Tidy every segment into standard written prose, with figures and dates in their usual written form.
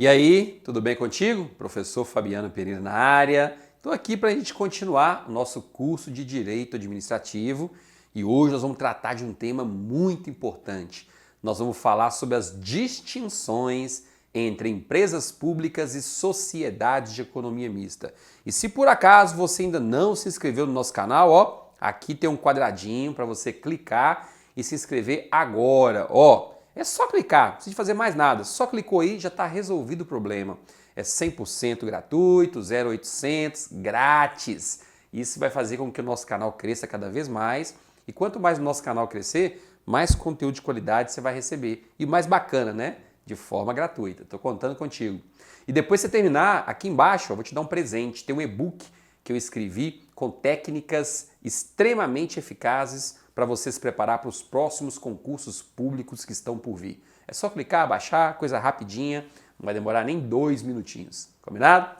E aí, tudo bem contigo? Professor Fabiano Pereira na área. Estou aqui para a gente continuar o nosso curso de Direito Administrativo e hoje nós vamos tratar de um tema muito importante. Nós vamos falar sobre as distinções entre empresas públicas e sociedades de economia mista. E se por acaso você ainda não se inscreveu no nosso canal, ó, aqui tem um quadradinho para você clicar e se inscrever agora, ó. É só clicar, não precisa fazer mais nada. Só clicou aí, já está resolvido o problema. É 100% gratuito, 0800, grátis. Isso vai fazer com que o nosso canal cresça cada vez mais. E quanto mais o nosso canal crescer, mais conteúdo de qualidade você vai receber. E mais bacana, né? De forma gratuita. Estou contando contigo. E depois que você terminar, aqui embaixo eu vou te dar um presente. Tem um e-book que eu escrevi com técnicas extremamente eficazes para você se preparar para os próximos concursos públicos que estão por vir. É só clicar, baixar, coisa rapidinha, não vai demorar nem 2 minutinhos. Combinado?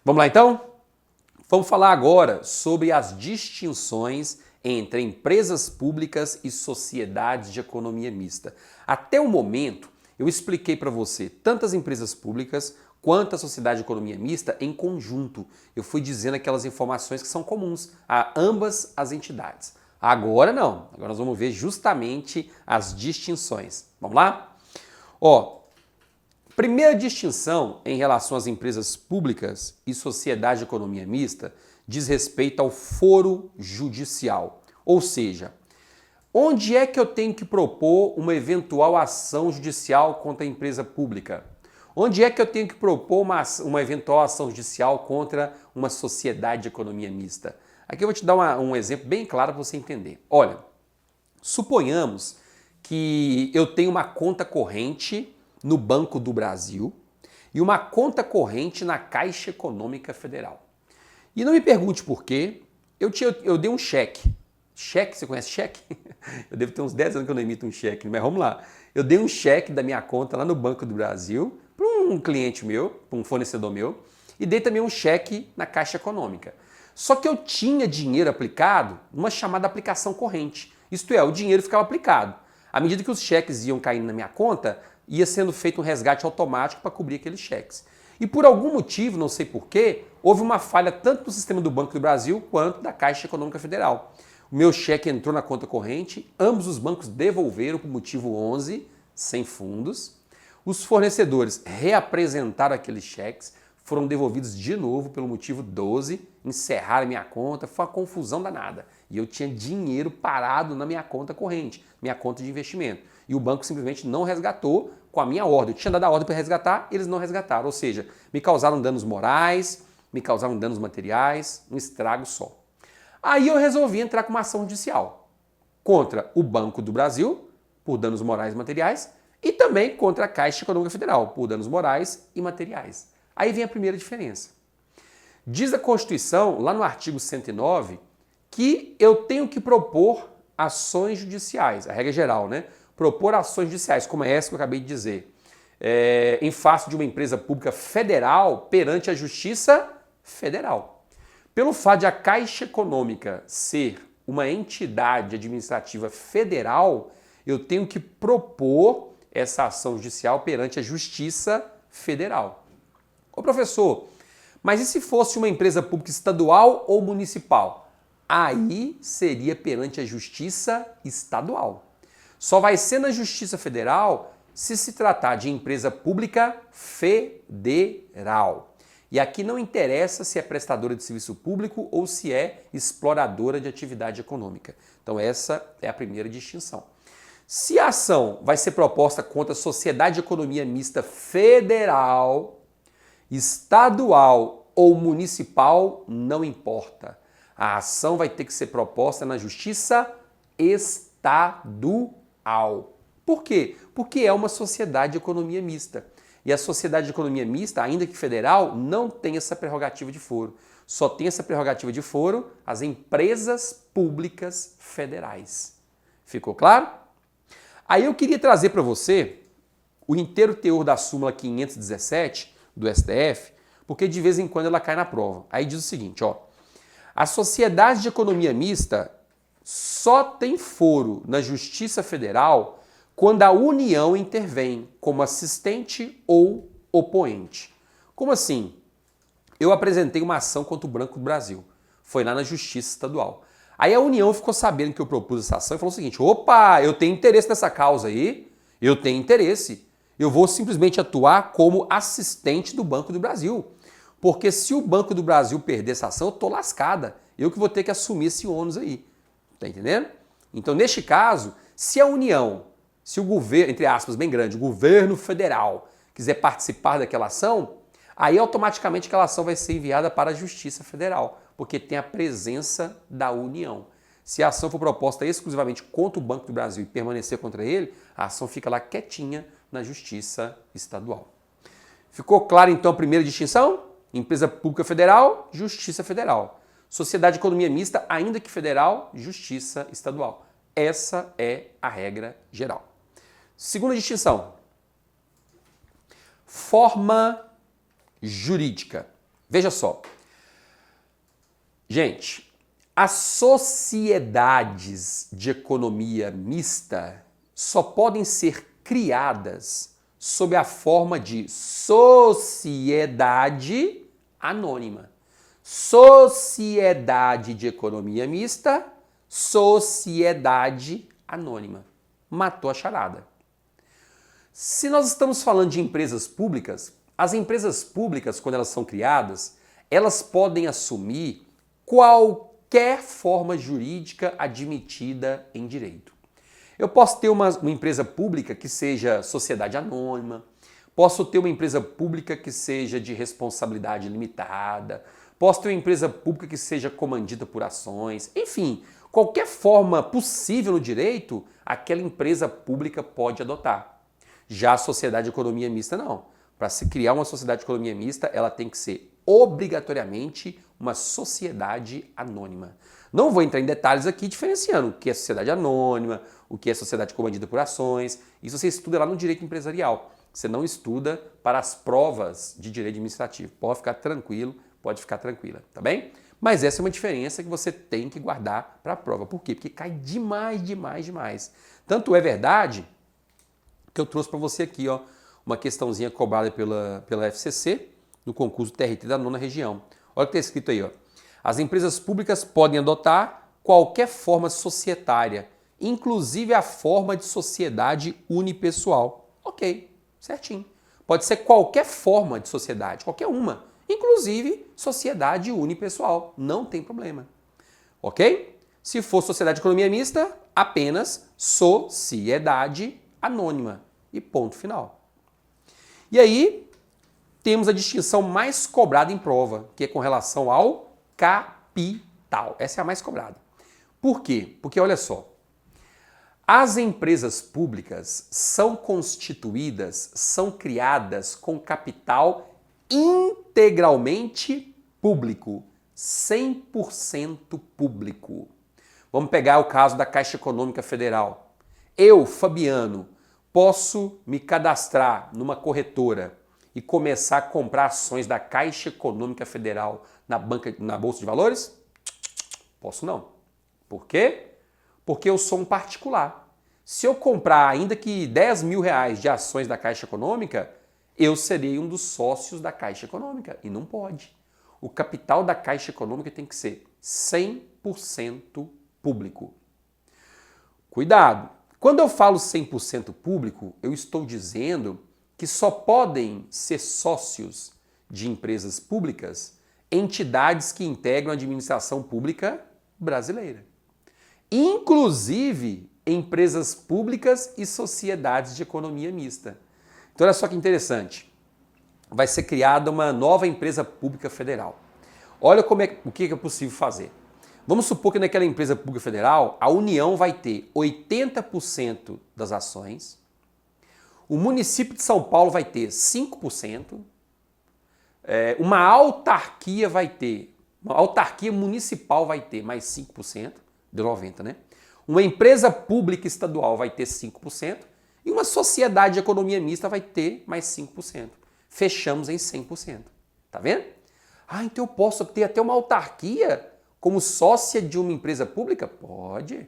Vamos lá então? Vamos falar agora sobre as distinções entre empresas públicas e sociedades de economia mista. Até o momento, eu expliquei para você tanto as empresas públicas quanto a sociedade de economia mista em conjunto. Eu fui dizendo aquelas informações que são comuns a ambas as entidades. Agora não, agora nós vamos ver justamente as distinções. Vamos lá? Ó, primeira distinção em relação às empresas públicas e sociedade de economia mista diz respeito ao foro judicial. Ou seja, onde é que eu tenho que propor uma eventual ação judicial contra a empresa pública? Onde é que eu tenho que propor uma eventual ação judicial contra uma sociedade de economia mista? Aqui eu vou te dar um exemplo bem claro para você entender. Olha, suponhamos que eu tenho uma conta corrente no Banco do Brasil e uma conta corrente na Caixa Econômica Federal. E não me pergunte por quê, eu dei um cheque. Cheque, você conhece cheque? Eu devo ter uns 10 anos que eu não emito um cheque, mas vamos lá. Eu dei um cheque da minha conta lá no Banco do Brasil para um cliente meu, para um fornecedor meu, e dei também um cheque na Caixa Econômica. Só que eu tinha dinheiro aplicado numa chamada aplicação corrente. Isto é, o dinheiro ficava aplicado. À medida que os cheques iam caindo na minha conta, ia sendo feito um resgate automático para cobrir aqueles cheques. E por algum motivo, não sei porquê, houve uma falha tanto no sistema do Banco do Brasil quanto da Caixa Econômica Federal. O meu cheque entrou na conta corrente, ambos os bancos devolveram por motivo 11, sem fundos. Os fornecedores reapresentaram aqueles cheques, foram devolvidos de novo pelo motivo 12, encerraram minha conta, foi uma confusão danada. E eu tinha dinheiro parado na minha conta corrente, minha conta de investimento. E o banco simplesmente não resgatou com a minha ordem. Eu tinha dado a ordem para resgatar, eles não resgataram. Ou seja, me causaram danos morais, me causaram danos materiais, um estrago só. Aí eu resolvi entrar com uma ação judicial contra o Banco do Brasil, por danos morais e materiais, e também contra a Caixa Econômica Federal, por danos morais e materiais. Aí vem a primeira diferença. Diz a Constituição, lá no artigo 109, que eu tenho que propor ações judiciais, a regra geral, né? Propor ações judiciais, como é essa que eu acabei de dizer, em face de uma empresa pública federal perante a Justiça Federal. Pelo fato de a Caixa Econômica ser uma entidade administrativa federal, eu tenho que propor essa ação judicial perante a Justiça Federal. Ô professor, mas e se fosse uma empresa pública estadual ou municipal? Aí seria perante a Justiça Estadual. Só vai ser na Justiça Federal se tratar de empresa pública federal. E aqui não interessa se é prestadora de serviço público ou se é exploradora de atividade econômica. Então essa é a primeira distinção. Se a ação vai ser proposta contra a Sociedade de Economia Mista Federal, estadual ou municipal, não importa. A ação vai ter que ser proposta na Justiça Estadual. Por quê? Porque é uma sociedade de economia mista. E a sociedade de economia mista, ainda que federal, não tem essa prerrogativa de foro. Só tem essa prerrogativa de foro as empresas públicas federais. Ficou claro? Aí eu queria trazer para você o inteiro teor da súmula 517 do STF, porque de vez em quando ela cai na prova. Aí diz o seguinte, ó: a sociedade de economia mista só tem foro na Justiça Federal quando a União intervém como assistente ou oppoente. Como assim? Eu apresentei uma ação contra o Banco do Brasil. Foi lá na Justiça Estadual. Aí a União ficou sabendo que eu propus essa ação e falou o seguinte: opa, eu tenho interesse nessa causa aí, eu tenho interesse. Eu vou simplesmente atuar como assistente do Banco do Brasil. Porque se o Banco do Brasil perder essa ação, eu tô lascada. Eu que vou ter que assumir esse ônus aí. Tá entendendo? Então, neste caso, se a União, se o governo, entre aspas, bem grande, o governo federal quiser participar daquela ação, aí automaticamente aquela ação vai ser enviada para a Justiça Federal, porque tem a presença da União. Se a ação for proposta exclusivamente contra o Banco do Brasil e permanecer contra ele, a ação fica lá quietinha na Justiça Estadual. Ficou clara então a primeira distinção? Empresa pública federal, Justiça Federal. Sociedade de economia mista, ainda que federal, Justiça Estadual. Essa é a regra geral. Segunda distinção. Forma jurídica. Veja só. Gente, as sociedades de economia mista só podem ser criadas sob a forma de sociedade anônima. Sociedade de economia mista, sociedade anônima. Matou a charada. Se nós estamos falando de empresas públicas, as empresas públicas, quando elas são criadas, elas podem assumir qualquer forma jurídica admitida em direito. Eu posso ter uma empresa pública que seja sociedade anônima, posso ter uma empresa pública que seja de responsabilidade limitada, posso ter uma empresa pública que seja comandida por ações, enfim, qualquer forma possível no direito, aquela empresa pública pode adotar. Já a sociedade de economia mista não. Para se criar uma sociedade de economia mista, ela tem que ser obrigatoriamente uma sociedade anônima. Não vou entrar em detalhes aqui diferenciando o que é sociedade anônima, o que é sociedade comandida por ações. Isso você estuda lá no direito empresarial. Você não estuda para as provas de direito administrativo. Pode ficar tranquilo, pode ficar tranquila, tá bem? Mas essa é uma diferença que você tem que guardar para a prova. Por quê? Porque cai demais, demais, demais. Tanto é verdade que eu trouxe para você aqui, ó, uma questãozinha cobrada pela FCC no concurso TRT da 9ª região. Olha o que está escrito aí, ó. As empresas públicas podem adotar qualquer forma societária, inclusive a forma de sociedade unipessoal. Ok, certinho. Pode ser qualquer forma de sociedade, qualquer uma, inclusive sociedade unipessoal. Não tem problema. Ok? Se for sociedade de economia mista, apenas sociedade anônima. E ponto final. E aí, temos a distinção mais cobrada em prova, que é com relação ao capital. Essa é a mais cobrada. Por quê? Porque olha só, as empresas públicas são constituídas, são criadas com capital integralmente público, 100% público. Vamos pegar o caso da Caixa Econômica Federal. Eu, Fabiano, posso me cadastrar numa corretora e começar a comprar ações da Caixa Econômica Federal na Bolsa de Valores? Posso não. Por quê? Porque eu sou um particular. Se eu comprar ainda que 10 mil reais de ações da Caixa Econômica, eu serei um dos sócios da Caixa Econômica. E não pode. O capital da Caixa Econômica tem que ser 100% público. Cuidado! Quando eu falo 100% público, eu estou dizendo que só podem ser sócios de empresas públicas entidades que integram a administração pública brasileira. Inclusive empresas públicas e sociedades de economia mista. Então olha só que interessante. Vai ser criada uma nova empresa pública federal. Olha o que é possível fazer. Vamos supor que naquela empresa pública federal, a União vai ter 80% das ações, o município de São Paulo vai ter 5%, uma autarquia municipal vai ter mais 5%, deu 90%, né? Uma empresa pública estadual vai ter 5% e uma sociedade de economia mista vai ter mais 5%. Fechamos em 100%. Tá vendo? Ah, então eu posso ter até uma autarquia como sócia de uma empresa pública? Pode.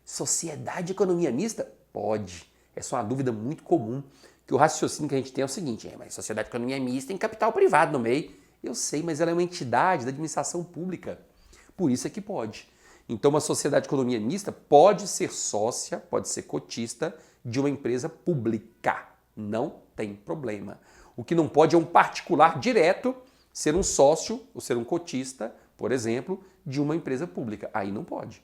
Sociedade de economia mista? Pode. Essa é uma dúvida muito comum Que o raciocínio que a gente tem é o seguinte, mas sociedade de economia mista tem capital privado no meio. Eu sei, mas ela é uma entidade da administração pública. Por isso é que pode. Então, uma sociedade de economia mista pode ser sócia, pode ser cotista de uma empresa pública. Não tem problema. O que não pode é um particular direto ser um sócio ou ser um cotista, por exemplo, de uma empresa pública. Aí não pode.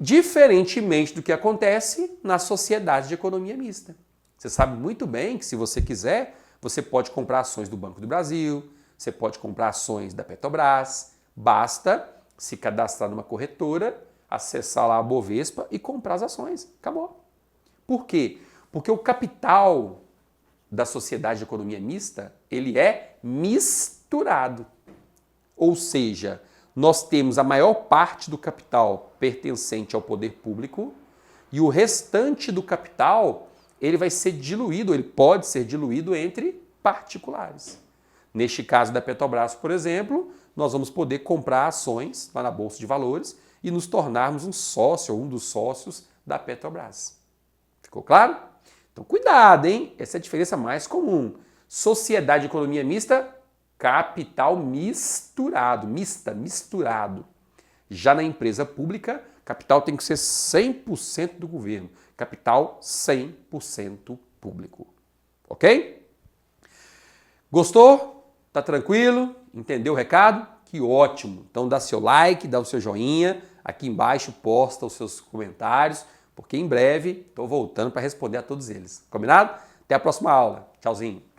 Diferentemente do que acontece na sociedade de economia mista. Você sabe muito bem que se você quiser, você pode comprar ações do Banco do Brasil, você pode comprar ações da Petrobras, basta se cadastrar numa corretora, acessar lá a Bovespa e comprar as ações. Acabou. Por quê? Porque o capital da sociedade de economia mista, ele é misturado. Ou seja, nós temos a maior parte do capital pertencente ao poder público e o restante do capital, ele vai ser diluído, ele pode ser diluído entre particulares. Neste caso da Petrobras, por exemplo, nós vamos poder comprar ações lá na Bolsa de Valores e nos tornarmos um sócio ou um dos sócios da Petrobras. Ficou claro? Então cuidado, hein? Essa é a diferença mais comum. Sociedade de economia mista, capital misturado, misturado. Já na empresa pública, capital tem que ser 100% do governo, capital 100% público. Ok? Gostou? Tá tranquilo? Entendeu o recado? Que ótimo! Então dá seu like, dá o seu joinha, aqui embaixo posta os seus comentários, porque em breve estou voltando para responder a todos eles. Combinado? Até a próxima aula. Tchauzinho!